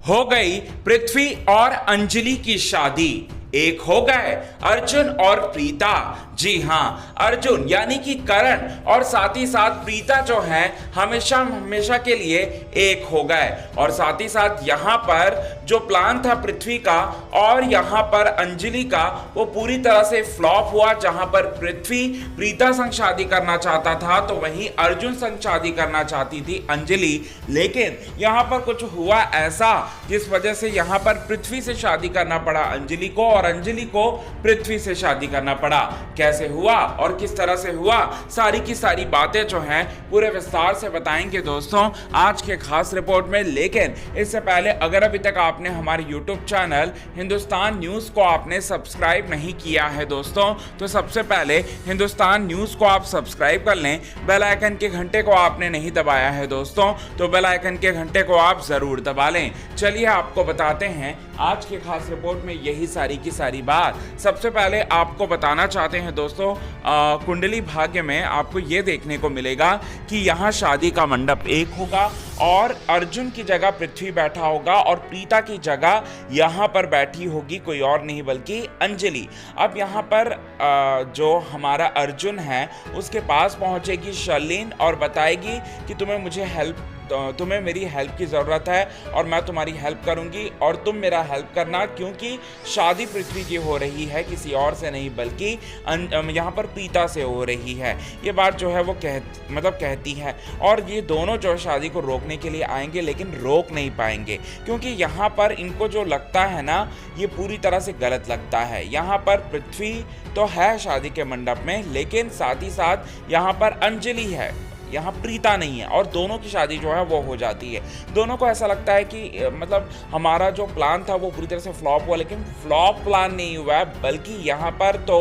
हो गई पृथ्वी और अंजलि की शादी। एक हो गए अर्जुन और प्रीता। जी हाँ, अर्जुन यानी कि करण और साथ ही साथ प्रीता जो है हमेशा हमेशा के लिए एक हो गए। और साथ ही साथ यहाँ पर जो प्लान था पृथ्वी का और यहाँ पर अंजलि का वो पूरी तरह से फ्लॉप हुआ। जहाँ पर पृथ्वी प्रीता संग शादी करना चाहता था तो वहीं अर्जुन संग शादी करना चाहती थी अंजलि। लेकिन यहाँ पर कुछ हुआ ऐसा जिस वजह से यहाँ पर पृथ्वी से शादी करना पड़ा अंजलि को और अंजलि को पृथ्वी से शादी करना पड़ा। कैसे हुआ और किस तरह से हुआ, सारी की सारी बातें जो हैं पूरे विस्तार से बताएंगे दोस्तों आज के खास रिपोर्ट में। लेकिन इससे पहले अगर अभी तक आपने हमारे YouTube चैनल हिंदुस्तान न्यूज़ को आपने सब्सक्राइब नहीं किया है दोस्तों, तो सबसे पहले हिंदुस्तान न्यूज़ को आप सब्सक्राइब कर लें। बेल आइकन के घंटे को आपने नहीं दबाया है दोस्तों तो बेल आइकन के घंटे को आप ज़रूर दबा लें। चलिए आपको बताते हैं आज के खास रिपोर्ट में यही सारी की सारी बात। सबसे पहले आपको बताना चाहते हैं दोस्तों कुंडली भाग्य में आपको ये देखने को मिलेगा कि यहाँ शादी का मंडप एक होगा और अर्जुन की जगह पृथ्वी बैठा होगा और प्रीता की जगह यहाँ पर बैठी होगी कोई और नहीं बल्कि अंजलि। अब यहाँ पर जो हमारा अर्जुन है उसके पास पहुँचेगी शर्लिन और बताएगी कि तुम्हें मेरी हेल्प की ज़रूरत है और मैं तुम्हारी हेल्प करूंगी और तुम मेरा हेल्प करना, क्योंकि शादी पृथ्वी की हो रही है किसी और से नहीं बल्कि यहाँ पर प्रीता से हो रही है। ये बात जो है वो कहती है और ये दोनों जो शादी को रोकने के लिए आएंगे लेकिन रोक नहीं पाएंगे, क्योंकि यहाँ पर इनको जो लगता है ना ये पूरी तरह से गलत लगता है। यहाँ पर पृथ्वी तो है शादी के मंडप में लेकिन साथ ही साथ यहाँ पर अंजलि है, यहाँ प्रीता नहीं है और दोनों की शादी जो है वो हो जाती है। दोनों को ऐसा लगता है कि मतलब हमारा जो प्लान था वो पूरी तरह से फ्लॉप हुआ, लेकिन फ्लॉप प्लान नहीं हुआ है बल्कि यहाँ पर तो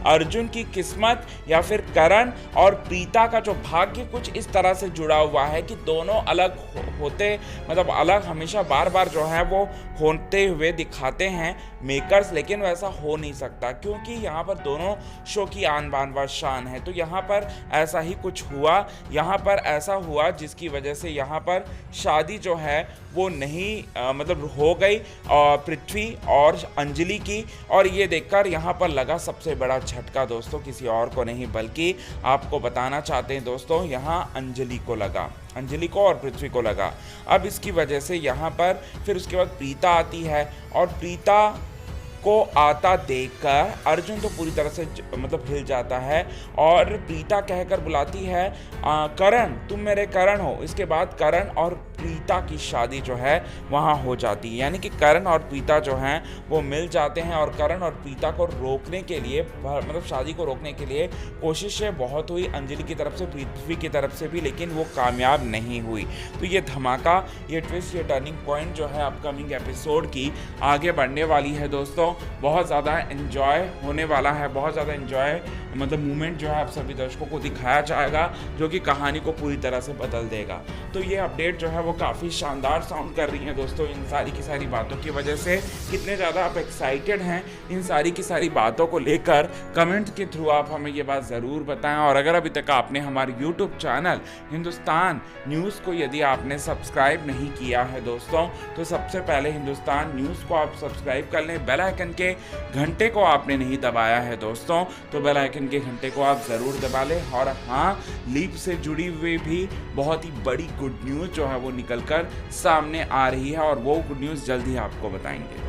अर्जुन की किस्मत या फिर करण और प्रीता का जो भाग्य कुछ इस तरह से जुड़ा हुआ है कि दोनों अलग होते मतलब अलग हमेशा बार बार जो है वो होते हुए दिखाते हैं मेकर्स, लेकिन वैसा हो नहीं सकता क्योंकि यहाँ पर दोनों शो की आन बान व शान है। तो यहाँ पर ऐसा ही कुछ हुआ, यहाँ पर ऐसा हुआ जिसकी वजह से यहाँ पर शादी जो है वो नहीं मतलब हो गई पृथ्वी और अंजलि की। और ये देखकर यहाँ पर लगा सबसे बड़ा झटका दोस्तों किसी और को नहीं बल्कि आपको बताना चाहते हैं दोस्तों यहाँ अंजलि को और पृथ्वी को लगा। अब इसकी वजह से यहाँ पर फिर उसके बाद प्रीता आती है और प्रीता को आता देखकर अर्जुन तो पूरी तरह से मतलब हिल जाता है और प्रीता कहकर बुलाती है करण, तुम मेरे करण हो। इसके बाद करण और प्रीता की शादी जो है वहाँ हो जाती है, यानी कि करण और प्रीता जो हैं वो मिल जाते हैं। और करण और प्रीता को रोकने के लिए मतलब शादी को रोकने के लिए कोशिशें बहुत हुई अंजलि की तरफ से पृथ्वी की तरफ से भी, लेकिन वो कामयाब नहीं हुई। तो ये धमाका, ये ट्विस्ट, ये टर्निंग पॉइंट जो है अपकमिंग एपिसोड की आगे बढ़ने वाली है दोस्तों। बहुत ज़्यादा एंजॉय होने वाला है, बहुत ज़्यादा एंजॉय मतलब मूवमेंट जो है आप सभी दर्शकों को दिखाया जाएगा जो कि कहानी को पूरी तरह से बदल देगा। तो ये अपडेट जो है वो काफ़ी शानदार साउंड कर रही है दोस्तों इन सारी की सारी बातों की वजह से। कितने ज़्यादा आप एक्साइटेड हैं इन सारी की सारी बातों को लेकर कमेंट के थ्रू आप हमें ये बात ज़रूर बताएं। और अगर अभी तक आपने हमारे यूट्यूब चैनल हिंदुस्तान न्यूज़ को यदि आपने सब्सक्राइब नहीं किया है दोस्तों तो सबसे पहले हिंदुस्तान न्यूज़ को आप सब्सक्राइब कर लें। बेल आइकन के घंटे को आपने नहीं दबाया है दोस्तों तो बेल आइकन के घंटे को आप ज़रूर दबा लें। और हाँ, लीप से जुड़ी हुई भी बहुत ही बड़ी गुड न्यूज़ जो है वो निकलकर सामने आ रही है और वो गुड न्यूज़ जल्द ही आपको बताएंगे।